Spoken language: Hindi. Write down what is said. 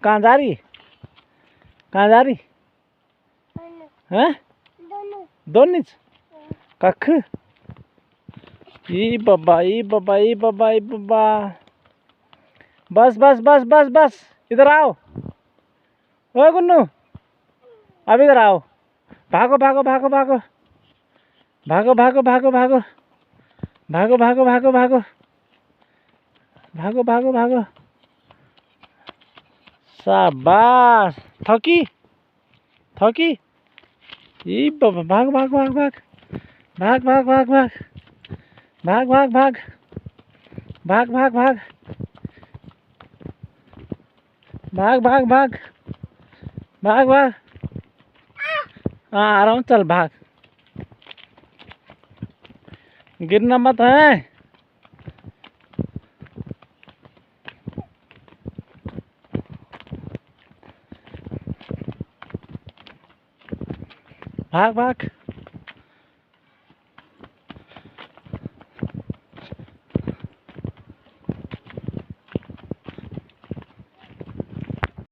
कहाँ जा रही? कहाँ जा रही? हैं? दोनीच कख ई बाबा ई बाबा ई बाबा ई बाबा। बस बस बस बस बस, इधर आओ। ओ गुन्नू, अब इधर आओ। भागो भागो भागो भागो भागो भागो भागो भागो भागो भागो भागो भागो भागो भागो भागो। शाबाश। थकी थकी ई बाबा। भाग भाग भाग भाग भाग भाग भाग भाग भाग भाग भाग भाग भाग भाग भाग भाग भाग भाग भाग। हाँ आ रहा हूँ, चल भाग, गिरना मत है। भाग भाग।